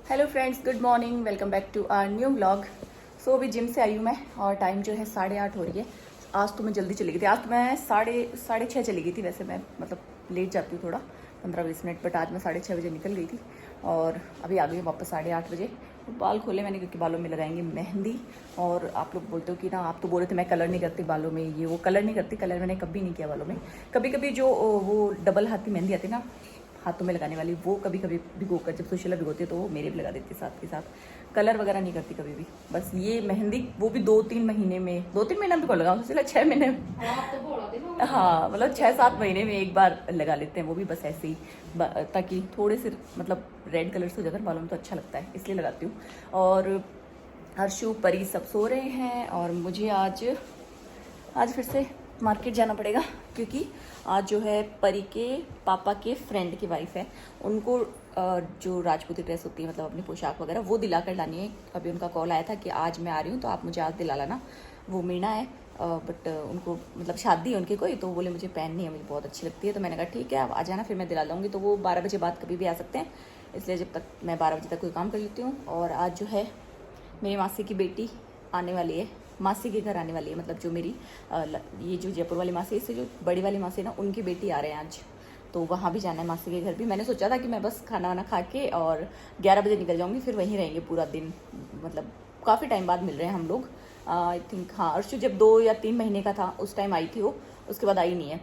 Hello friends, good morning, welcome back to our new vlog. So अभी gym से आई हूँ मैं और टाइम जो है 8:30 हो रही है। आज तो मैं जल्दी चली गई थी। आज तो मैं साढ़े छः चली गई थी। वैसे मैं मतलब लेट जाती हूँ थोड़ा 15-20 मिनट, बट आज मैं 6:30 बजे निकल गई थी और अभी आ गई वापस 8:30 बजे। बाल खोले मैंने क्योंकि बालों में लगाएंगे मेहंदी। और आप लोग बोलते हो कि ना, आप तो बोल रहे थे मैं कलर नहीं करती बालों में, ये वो कलर नहीं करती। कलर मैंने कभी नहीं किया बालों में। कभी कभी जो वो डबल हाथी मेहंदी आती है ना, हाथों में लगाने वाली, वो कभी कभी भिगो कर, जब सुशीला भिगोती है तो वो मेरे भी लगा देती है साथ के साथ। कलर वगैरह नहीं करती कभी भी। बस ये मेहंदी वो भी 2-3 महीने में, 2-3 महीने में कौन लगाऊँ, सुशीला 6 महीने। हाँ मतलब 6-7 महीने में एक बार लगा लेते हैं, वो भी बस ऐसे ही ताकि थोड़े से मतलब रेड कलर से हो जाकर बालों में तो अच्छा लगता है, इसलिए लगाती हूँ। और हर्षु परी सब सो रहे हैं और मुझे आज फिर से मार्केट जाना पड़ेगा क्योंकि आज जो है परी के पापा के फ्रेंड की वाइफ है, उनको जो राजपूती ड्रेस होती है, मतलब अपनी पोशाक वगैरह, वो दिला कर लानी है। अभी उनका कॉल आया था कि आज मैं आ रही हूँ तो आप मुझे आज दिला लाना। वो मीना है बट उनको मतलब शादी है उनकी कोई, तो बोले मुझे पहननी है, मुझे बहुत अच्छी लगती है। तो मैंने कहा ठीक है आप आ जाना, फिर मैं दिला लाऊंगी। तो वो 12 बजे बाद कभी भी आ सकते हैं, इसलिए जब तक मैं 12 बजे तक कोई काम कर लेती हूँ। और आज जो है मेरी मासी की बेटी आने वाली है, मासी के घर आने वाली है, मतलब जो मेरी ये जो जयपुर वाली मासी है, इससे जो बड़ी वाली मासी है ना, उनकी बेटी आ रहे हैं आज। तो वहाँ भी जाना है मासी के घर भी। मैंने सोचा था कि मैं बस खाना वाना खा के और 11 बजे निकल जाऊँगी, फिर वहीं रहेंगे पूरा दिन। मतलब काफ़ी टाइम बाद मिल रहे हैं हम लोग। आई थिंक हाँ, अर्शु जब 2 या 3 महीने का था उस टाइम आई थी वो, उसके बाद आई नहीं है।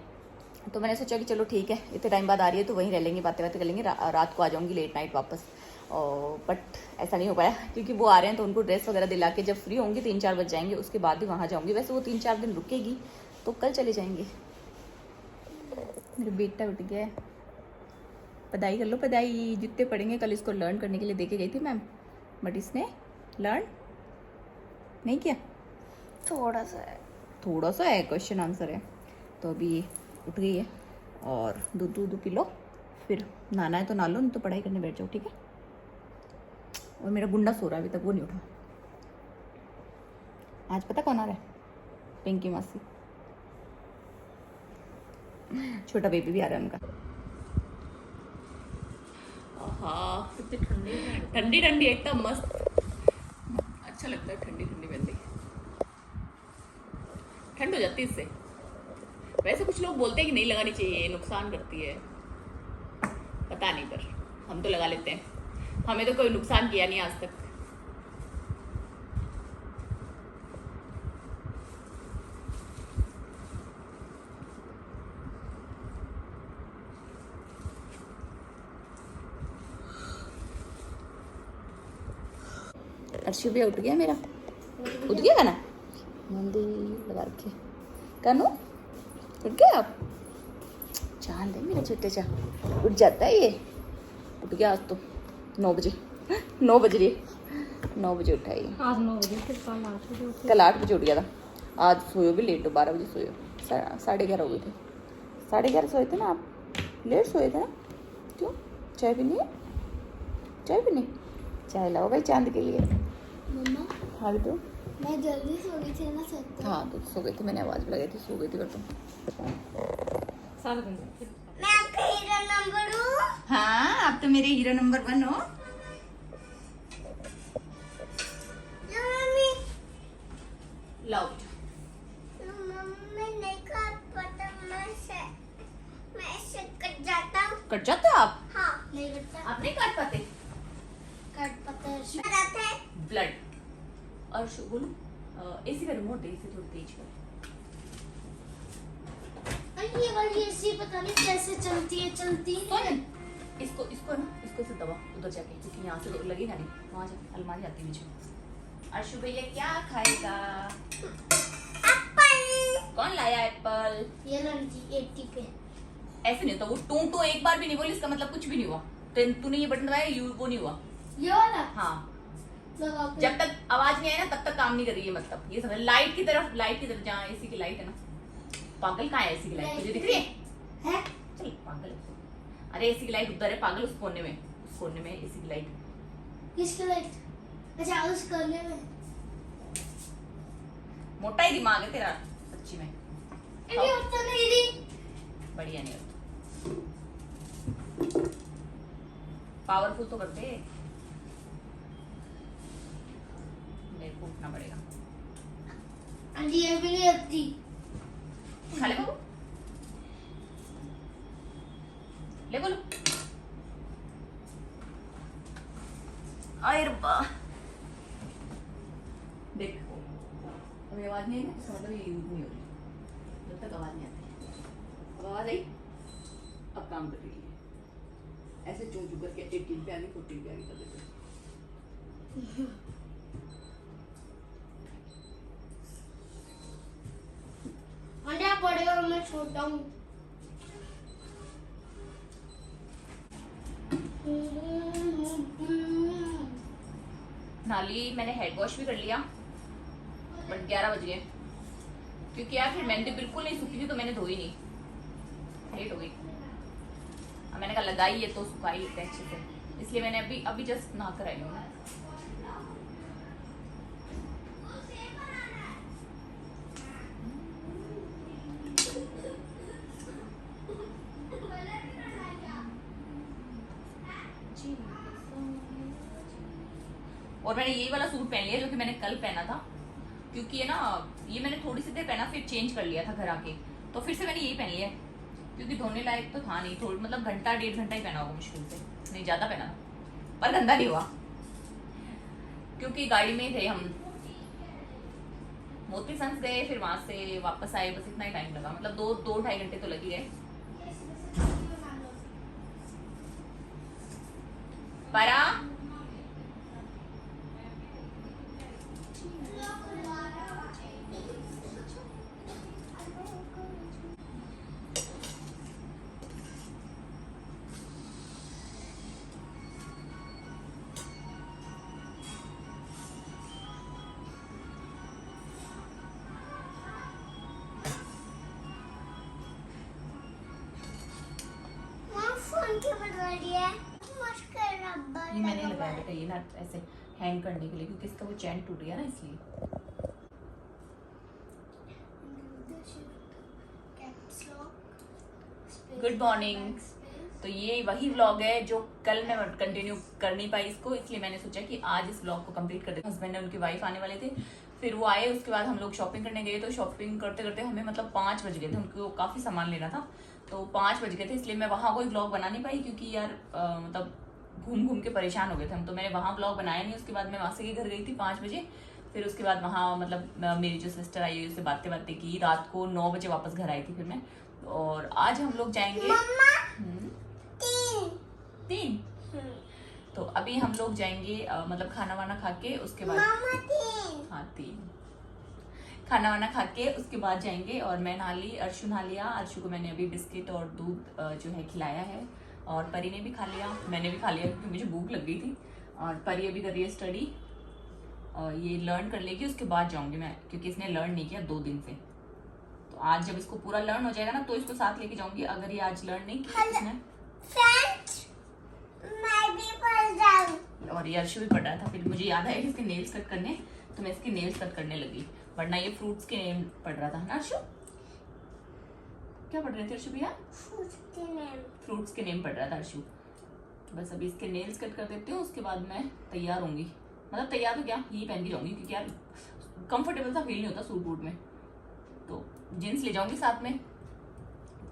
तो मैंने सोचा कि चलो ठीक है, इतने टाइम बाद आ रही है तो वहीं रह लेंगे, बातें बातें कर लेंगे, रात को आ जाऊँगी लेट नाइट वापस। और बट ऐसा नहीं हो पाया क्योंकि वो आ रहे हैं तो उनको ड्रेस वगैरह दिला के जब फ्री होंगी 3-4 बज जाएंगे, उसके बाद ही वहाँ जाऊँगी। वैसे वो 3-4 दिन रुकेगी तो कल चले जाएंगे। मेरा बेटा उठ गया है, पढ़ाई कर लो, पढ़ाई जितने पढ़ेंगे। कल इसको लर्न करने के लिए देके गई थी मैम, बट इसने लर्न नहीं किया। थोड़ा सा है, क्वेश्चन आंसर है। तो अभी उठ गई है और दूध पी लो, फिर नहाना है तो नहा लो, नहीं तो पढ़ाई करने बैठ जाओ, ठीक है। और मेरा गुंडा सो रहा है अभी तक, वो नहीं उठा। आज पता कौन आ रहा है? पिंकी मासी, छोटा बेबी भी आ रहा है उनका। हाँ कितनी ठंडी ठंडी एकदम मस्त, अच्छा लगता है ठंडी ठंडी मेहंदी। ठंड हो जाती है इससे। वैसे कुछ लोग बोलते हैं कि नहीं लगानी चाहिए, नुकसान करती है, पता नहीं, पर हम तो लगा लेते हैं। हमें तो कोई नुकसान किया नहीं आज तक। अर्शु भी उठ गया मेरा, उठ गया ना, मेहंदी लगा रखी। कानू उठ गया आप? चांद है मेरा छोटे चा, उठ जाता है ये। उठ गया आज तो 9 बजे, 9 बज रही है, 9 बजे उठा ये। आज 9 बजे, फिर कल 8 बजे उठ गया था। आज सोयो भी लेट हो, 12 बजे सोयो, 11:30 हो गए थे। 11:30 सोए थे ना आप, लेट सोए थे ना। क्यों, चाय पीनी है? चाय पीनी, चाय लाओ भाई चांद के लिए। मम्मा, हाँ बेटू, मैं जल्दी सो गई थी ना सर। हाँ तो सो गई थी, मैंने आवाज़ भी लगाई थी, सो गई थी पर तुम। सारा दिन मैं आपका हीरो नंबर हूँ। हाँ आप तो मेरे हीरो नंबर 1 हो। मम्मी, लाओ मम्मी नहीं कर पाता, मैं ऐसे कट जाता हूँ। कट जाते हो आप? हाँ, नहीं कटता। आप नहीं काट पाते? कट पाता है। ब्लड। और बोलो एसी का रिमोट दे, इसे थोड़ी तेज कर। और ये वाली एसी पता नहीं कैसे चलती है, चलती है। इसको ना, इसको से दबा उधर जाके, क्योंकि यहाँ से तो लगेगा नहीं, वहाँ जाके अलमारी आती है बीच में। अर्शु भैया क्या खाएगा? एप्पल। कौन लाया एप्पल? ये लड़की 80 पे। ऐसे नहीं होता, वो टू एक बार भी नहीं बोली, इसका मतलब कुछ भी नहीं हुआ। तो तूने ये बटन दबाया, वो नहीं हुआ। ये वाला? हाँ, लगा के। जब तक आवाज नहीं आए ना तब तक काम नहीं कर रही है, मतलब ये समझ। लाइट की तरफ जहाँ एसी की लाइट है ना। पागल कहाँ है एसी की लाइट? तुझे दिख रही है? चल पागल है। अरे एसी की लाइट उधर है पागल, उस कोने में एसी की लाइट। किसकी लाइट? अच्छा, उस कोने में। मोटा ही दिमाग है तेरा सच्ची में। अरे उतना नहीं रही। बढ़िया नहीं होता, पावरफुल तो करते। को उठना पड़ेगा। आंटी ये भी नहीं आती। खा ले बाबू, ले बोलो। अरे रब्बा, देख अभी आवाज नहीं आई ना, इसका मतलब ये यूज नहीं हो रही। जब तक आवाज नहीं आती, अब आवाज आई, अब काम कर रही है। ऐसे चूं चूं करके 18 पे आ गई, 14 पे आ गई, कर देते हैं। आंटी आप बड़े हो, मैं छोटा हूँ। नाली मैंने हेड वॉश भी कर लिया, बट 11 बज गए क्योंकि यार फिर मेहंदी बिल्कुल नहीं सूखी थी तो मैंने धोई नहीं, लेट हो गई। अब मैंने कहा लगाई है तो सुखाई लेते हैं अच्छे से, इसलिए मैंने अभी जस्ट नहा कर आई हूँ। और मैंने यही वाला सूट पहन लिया जो कि मैंने कल पहना था, क्योंकि है ना ये मैंने थोड़ी सी देर पहना, फिर चेंज कर लिया था घर आके, तो फिर से मैंने यही पहन लिया क्योंकि धोने लायक तो था नहीं, थोड़ी मतलब घंटा 1.5 घंटा ही पहना होगा मुश्किल से, नहीं ज्यादा पहना था, पर गंदा नहीं हुआ क्योंकि गाड़ी में थे हम, मोती संस गए, फिर वहां से वापस आए, बस इतना ही टाइम लगा, मतलब 2-2-2.5 घंटे तो लग ही गए। परा फोन क्यों बदल रही है? मुश्किल रब्बर ये मैंने लगाया बेटा, ये ना ऐसे हैंग करने के लिए, क्योंकि इसका वो चैन टूट गया ना इसलिए। Good morning. तो ये वही व्लॉग है जो कल मैं कंटिन्यू कर नहीं पाई इसको, इसलिए मैंने सोचा कि आज इस व्लॉग को कंप्लीट कर देते। हस्बैंड ने उनकी वाइफ आने वाले थे, फिर वो आए, उसके बाद हम लोग शॉपिंग करने गए, तो शॉपिंग करते करते हमें मतलब 5 बज गए थे, उनको काफ़ी सामान लेना था तो 5 बज गए थे, इसलिए मैं वहाँ कोई व्लॉग बना नहीं पाई क्योंकि यार मतलब घूम घूम के परेशान हो गए थे हम, तो मैंने वहाँ व्लॉग बनाया नहीं। उसके बाद मैं मासी के घर गई थी 5 बजे, फिर उसके बाद वहाँ मतलब मेरी जो सिस्टर आई हुई उससे बातें की, रात को 9 बजे वापस घर आई थी फिर मैं। और आज हम लोग जाएंगे 3 तो अभी हम लोग जाएंगे मतलब खाना वाना खा के, उसके बाद हाँ 3 खाना वाना खा के उसके बाद जाएंगे। और मैं नहा ली, अर्शु नहा लिया, अर्शु को मैंने अभी बिस्किट और दूध जो है खिलाया है, और परी ने भी खा लिया, मैंने भी खा लिया क्योंकि मुझे भूख लग गई थी। और परी अभी कर रही है स्टडी, और ये लर्न कर लेगी, उसके बाद जाऊंगी मैं, क्योंकि इसने लर्न नहीं किया 2 दिन से, तो आज जब इसको पूरा लर्न हो जाएगा ना तो इसको साथ लेके जाऊंगी। अगर ये आज लर्न नहीं किया इसने, मैं भी पढ़ जाऊं। और ये अर्शु भी पढ़ रहा था, फिर मुझे याद आया कि इसके नेल्स कट करने, तो मैं इसके नेल्स कट करने लगी, वरना ये फ्रूट्स के नेम पढ़ रहा था ना अर्शु। क्या पढ़ रहे थे अर्शु भैया? फ्रूट्स के नेम पढ़ रहा था अर्शु। बस अभी इसके नेल्स कट कर देती हूँ, उसके बाद मैं तैयार होंगी, मतलब तैयार तो क्या, यही पहन के जाऊंगी क्योंकि यार कंफर्टेबल सा फील नहीं होता सूट वूट में, तो जीन्स ले जाऊंगी साथ में,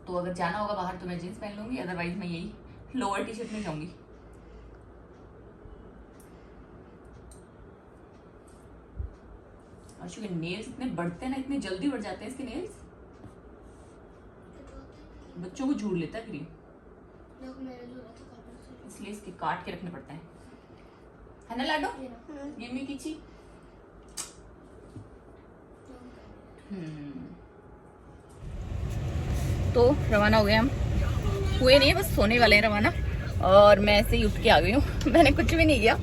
तो अगर जाना होगा बाहर तो मैं जीन्स पहन लूंगी, अदरवाइज मैं यही लोअर टी शर्ट में जाऊंगी। अर्शु के नेल्स इतने बढ़ते हैं ना, इतने जल्दी बढ़ जाते हैं इसके नेल्स, बच्चों को झूठ लेता है क्रीम, इसलिए इसके काट के रखने पड़ते हैं, है ना लाडो? Give me किची। तो रवाना हो गए हम, हुए नहीं है बस सोने वाले हैं रवाना, और मैं ऐसे ही उठ के आ गई हूँ मैंने कुछ भी नहीं किया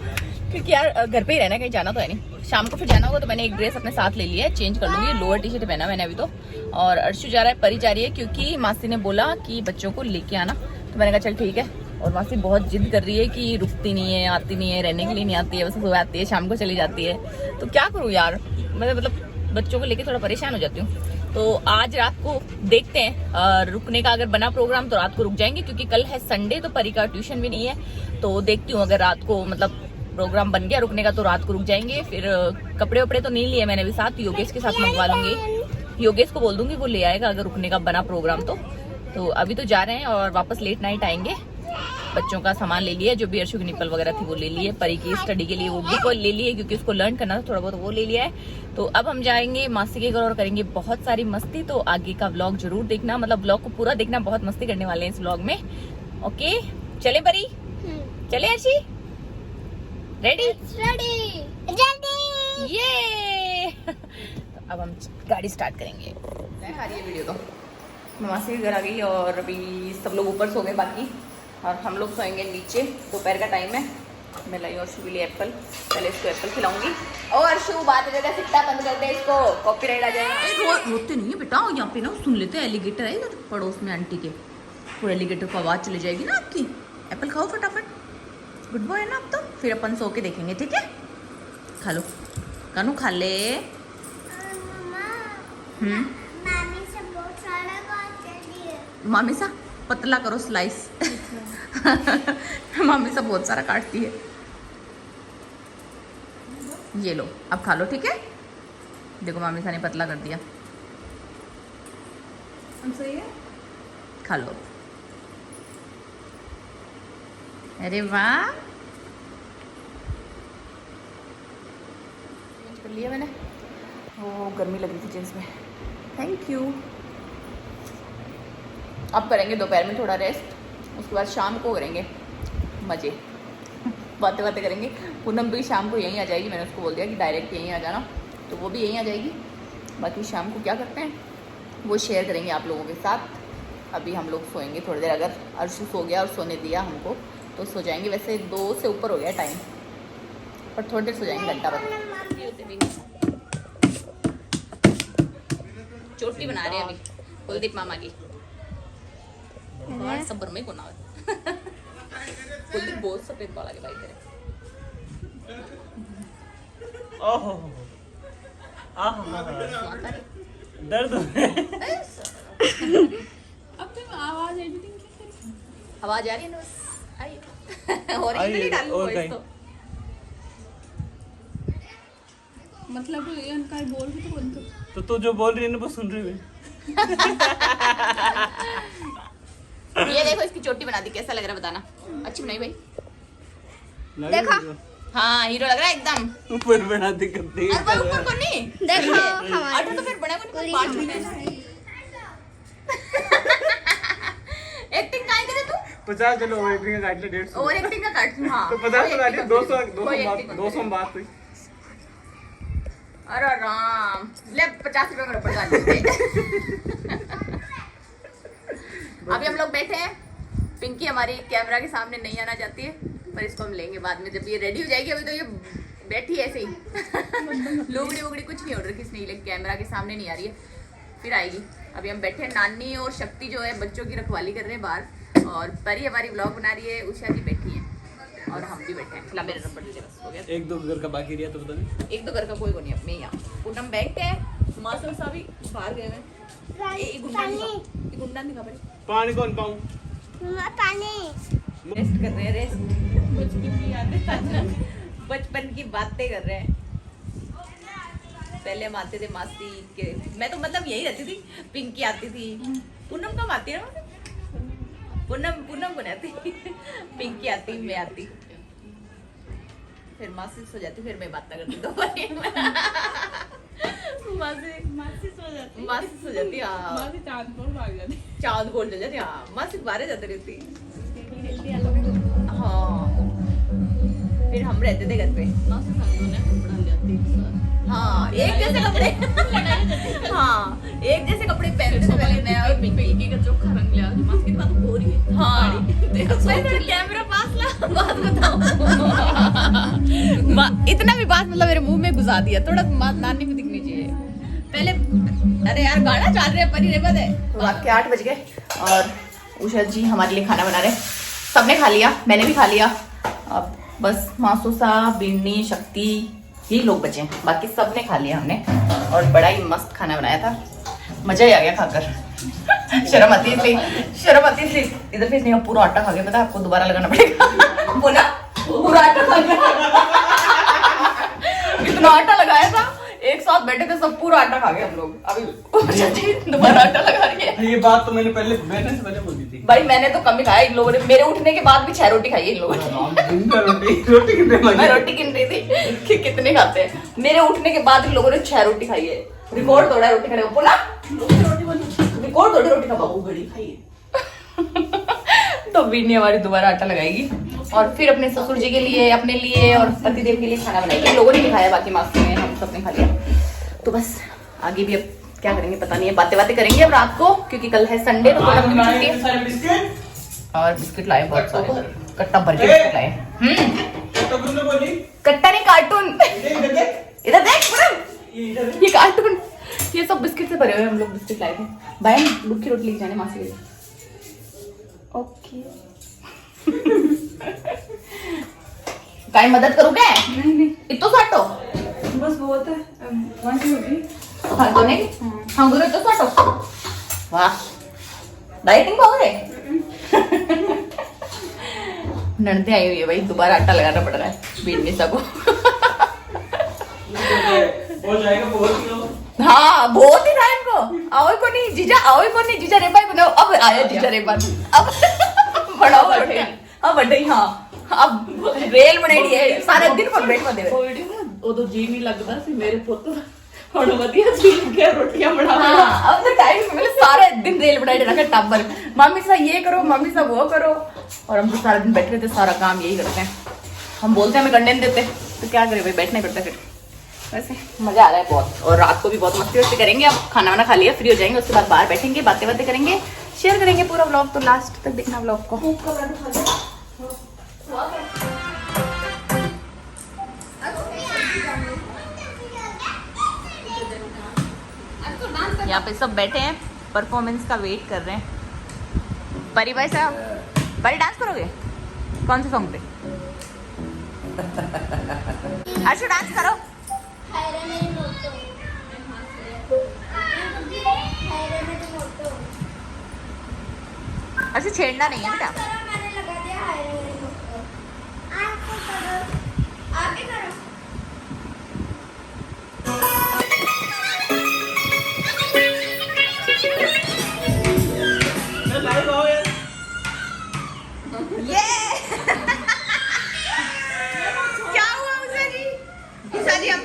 क्योंकि यार घर पे ही रहना, कहीं जाना तो है नहीं, शाम को फिर जाना होगा, तो मैंने एक ड्रेस अपने साथ ले लिया है, चेंज कर लूंगी, लोअर टी शर्ट पहना मैंने अभी तो। और अर्शु जा रहा है, परी जा रही है क्योंकि मासी ने बोला कि बच्चों को लेके आना, तो मैंने कहा चल ठीक है। और मासी बहुत जिद कर रही है कि रुकती नहीं है, आती नहीं है, रहने के लिए नहीं आती है, बस सुबह आती है शाम को चली जाती है, तो क्या करूँ यार, मैं मतलब बच्चों को लेके थोड़ा परेशान हो जाती हूँ। तो आज रात को देखते हैं, रुकने का अगर बना प्रोग्राम तो रात को रुक जाएंगे, क्योंकि कल है संडे, तो परी का ट्यूशन भी नहीं है, तो देखती हूँ अगर रात को मतलब प्रोग्राम बन गया रुकने का तो रात को रुक जाएंगे। फिर कपड़े वपड़े तो नहीं लिए मैंने अभी साथ, योगेश के साथ मंगवा लूंगी। योगेश को बोल दूंगी वो ले आएगा अगर रुकने का बना प्रोग्राम तो अभी तो जा रहे हैं और वापस लेट नाइट आएंगे। बच्चों का सामान ले लिया, जो भी अर्शु की निप्पल वगैरह थी वो ले लिए, परी की स्टडी के लिए वो बुक ले लिए क्योंकि उसको लर्न करना था थोड़ा बहुत, वो ले लिया है। तो अब हम जाएंगे मासी के घर और करेंगे बहुत सारी मस्ती। तो आगे का व्लॉग जरूर देखना, मतलब व्लॉग को पूरा देखना, बहुत मस्ती करने वाले हैं इस व्लॉग में। ओके चले परी, चले अर्शी, रेडी रेडी ये तो अब हम गाड़ी स्टार्ट करेंगे। आ रही है वीडियो तो मैं मासी के घर आ गई और अभी सब लोग ऊपर सो गए बाकी, और हम लोग सोएंगे नीचे। दोपहर का टाइम है। मैं लाई अर्शु के लिए एप्पल, पहले इसको एप्पल खिलाऊंगी। ओ अर्शु बात हो जाएगा, सिक्का बंद कर दे इसको, कॉपीराइट आ जाएगा। रोते नहीं है बेटा, यहाँ पे ना सुन लेते हैं, एलिगेटर है इधर पड़ोस में आंटी के, पूरे एलिगेटर को आवाज़ चली जाएगी ना आपकी। एप्पल खाओ फटाफट, गुड बॉय है ना अब तो। फिर अपन सो के देखेंगे, ठीक है? खा लो कानू, खा ले। मामी से बहुत सारा बात करती है। मामी सा पतला करो स्लाइस मामी सा बहुत सारा काटती है। ये लो अब खा लो, ठीक है? देखो मामी सा ने पतला कर दिया, सही है, खा लो। अरे वाह, चेंज कर लिया मैंने, वो गर्मी लग रही थी जींस में। Thank you. अब करेंगे दोपहर में थोड़ा रेस्ट, उसके बाद शाम को करेंगे मज़े, बातें बातें करेंगे। पूनम भी शाम को यहीं आ जाएगी, मैंने उसको बोल दिया कि डायरेक्ट यहीं आ जाना, तो वो भी यहीं आ जाएगी। बाकी शाम को क्या करते हैं वो शेयर करेंगे आप लोगों के साथ। अभी हम लोग सोएंगे थोड़ी देर, अगर अर्शु सो गया और सोने दिया हमको तो सो जाएंगे। वैसे 2 से ऊपर हो गया टाइम, पर थोड़ी देर सो जाएंगे, घंटा भर। चोटी बना रहे हैं अभी कुलदीप मामा की, और सब में कोना कुलदीप बहुत सफेद बाल के भाई तेरे। ओहो दर्द हो रहा है। अब तुम आवाज एडिटिंग आवाज आ रही है ना, आई और इधर डाल लो इसको। मतलब ये उनका बोल भी तो बोल तो तू जो बोल रही है ना वो सुन रही है। ये देखो इसकी चोटी बना दी, कैसा लग रहा है बताना? अच्छी बनाई भाई, देखा? हाँ हीरो लग रहा है एकदम। ऊपर बना दी करती है। अरे ऊपर को नहीं देखो आटो तो फिर बना कोई 5 मिनट। एक्टिंग काहे करे तू? 50 चलो ओवर एक्टिंग का काट ले 150। ओवर एक्टिंग का काट हाँ तो 50 बना दी, 200 200 में बात हुई। अरे राम ले 50 रुपए का पड़ता है। अभी हम लोग बैठे हैं, पिंकी हमारी कैमरा के सामने नहीं आना चाहती है, पर इसको हम लेंगे बाद में जब ये रेडी हो जाएगी। अभी तो ये बैठी है ऐसे ही लुगड़ी वुगड़ी कुछ नहीं ऑर्डर किसने, लेकिन कैमरा के सामने नहीं आ रही है, फिर आएगी। अभी हम बैठे हैं, नानी और शक्ति जो है बच्चों की रखवाली कर रहे हैं बाहर, और परी हमारी व्लॉग बना रही है, उषा जी बैठी है और हम भी बैठे हैं। फिलहाल मेरे नंबर दे बस हो गया। 1-2 घर का बाकी रहा तो बता दे। 1-2 घर का कोई को नहीं, अब मैं यहाँ पूनम बैठे हैं, मासूम सा भी बाहर गए हैं। गुंडा दिखा पड़े, पानी कौन पाऊं? पानी रेस्ट कर रहे हैं, रेस्ट। बचपन की यादें, बचपन की बातें कर रहे हैं। पहले हम आते थे मासी के, मैं तो मतलब यही रहती थी, पिंकी आती थी, पूनम कब आती है ना, पूनम को नहीं आती, पिंकी आती, मैं आती, फिर मासी सो जाती, फिर मैं बात करती दो मासी सो जाती हाँ, मासी चांद पर भाग जाती, चांद बोल जाती हाँ, मासी बाहर जाती रहती हाँ। फिर हम रहते थे घर पे, मासी संगों ने कपड़ा ले आती हाँ एक जैसे कपड़े हाँ एक जैसे कपड़े पहनते थे पहले मैं और पिंकी का चोखा रंग लिया, मासी की बात हो रही है। हाँ मेरा कैमरा पास ला, बात बताओ। इतना भी बात मतलब मेरे मुंह में घुसा दिया, थोड़ा नानी भी दिखनी चाहिए पहले। अरे यार गाना चल रहा है, परी रे बदे। रात के 8 बज गए और उषा जी हमारे लिए खाना बना रहे। सबने खा लिया, मैंने भी खा लिया, अब बस मासूसा, बिन्नी, शक्ति ये लोग बचे हैं, बाकी सबने खा लिया हमने। और बड़ा ही मस्त खाना बनाया था, मजा ही आ गया खाकर। शर्म आती है इधर फिर नहीं, पूरा आटा खा गया, पता है आपको, दोबारा लगाना पड़ेगा। बोला पूरा आटा खा गया। इतना आटा लगाया था, एक साथ बैठे थे सब, पूरा आटा खा गए हम लोग। अभी चाची दोबारा आटा लगा रही है। ये बात तो मैंने पहले बैठने से पहले बोल दी थी भाई मैंने तो कम ही खाया, इन लोगों ने मेरे उठने के बाद भी 6 रोटी खाई है इन लोगों ने। रोटी कितने मैं रोटी गिन रही थी कि कितने खाते हैं। मेरे उठने के बाद इन लोगों ने 6 रोटी खाई है। रिकॉर्ड तोड़ा है रोटी खाने का। बोला रिकॉर्ड तोड़े रोटी का, बाबू बड़ी खाई है। तो बीनी हमारी दोबारा आटा लगाएगी और फिर अपने ससुर जी के लिए, अपने लिए और पतिदेव के लिए खाना बनाएगी। लोगों ने नहीं खाया, बाकी मास्टर ने, हम सबने खा लिया। तो बस आगे भी अब क्या करेंगे पता नहीं है, बातें करेंगे अब रात को, क्योंकि कल है संडे तो कल अपनी छुट्टी है। और बिस्किट लाए बहुत सारे, कट्टा भर के बिस्किट लाए। कट्टा नहीं, कार्टून। इधर देख पूरम, ये कार्टून, ये सब बिस्किट से भरे हुए हम लोग बिस्किट लाए थे। भाई दूध की रोटी लेके जाने मासी के लिए। ओके काई मदद करूँ क्या? नहीं इतो साटो बस बहुत है, वांटी होगी। हाँ तो नहीं, हाँ गुरु इतो साटो। वाह डाइटिंग बहुत है। नंदे आई हुई है भाई, दोबारा आटा लगाना पड़ रहा है बीनमिसा को। हो जाएगा बहुत किलो। हाँ बहुत ही था इनको। आओ को नहीं जीजा, आओ को नहीं जीजा रेबाई बनाओ। अब आया जीजा रेबाई, अब बढ़ाओ बढ़े, अब बढ़े। हाँ अब रेल बनाई है सारे दिन पर बैठ दे। ਉਹ तो जी नहीं लगता सी मेरे पुੱਤ ਹੁਣ ਵਧੀਆ ਸੀ ਕਿ ਰੋਟੀਆਂ बना। हाँ अब तो टाइम मतलब सारे दिन रेल बनाई रखा टब्बर। मम्मी सा ये करो, मम्मी सा वो करो, और हम तो सारा दिन बैठे रहते, सारा काम यही करते हैं। हम बोलते हैं हमें करने नहीं देते, तो क्या करें भाई, बैठना ही पड़ता है फिर। वैसे मजा आ रहा है बहुत, और रात को भी बहुत मस्ती वस्ती करेंगे। अब खाना वाना खा लिया, फ्री हो जाएंगे, उसके बाद बाहर बैठेंगे, बातें करेंगे, शेयर करेंगे पूरा व्लॉग। तो लास्ट तक देखना व्लॉग को। यहाँ पे सब बैठे हैं, परफॉर्मेंस का वेट कर रहे हैं। परी भाई साहब, परी डांस करोगे कौन से सॉन्ग पे? अर्शु डांस करो। हाय रे मेरी मोटो, हाय रे मेरी मोटो। अर्शु छेड़ना नहीं है बेटा। करो, मैंने लगा दिया हाय रे मेरी मोटो। आगे करो, आगे करो। ये क्या हुआ उषा जी? उषा जी हम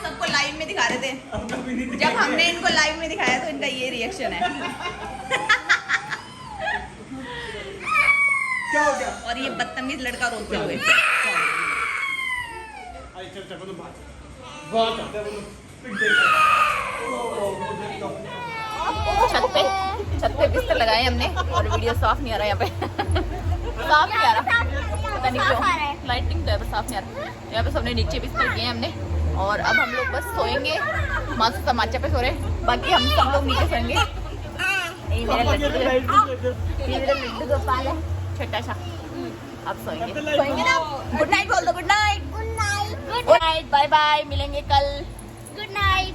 सबको लाइव में दिखा रहे थे। जब हमने इनको लाइव में दिखाया तो इनका ये रिएक्शन है। क्या हो गया? और ये बदतमीज लड़का रोते हुए। छत पे बिस्तर लगाए हमने, और वीडियो साफ नहीं आ रहा यहाँ पे। साफ नहीं आ रहा, पता नहीं क्यों, लाइटिंग तो है पर साफ नहीं आ रहा। यहाँ पे सबने नीचे बिस्तर किए हमने, और अब हम लोग बस सोएंगे। मासू समाचा पे सो रहे, बाकी हम सब लोग नीचे सोएंगे। ये मेरा लड्डू गोपाल है छोटा सा। अब सोएंगे ना। गुड नाइट बोल दो। Good night, good night, good night, bye bye, मिलेंगे कल। Good night.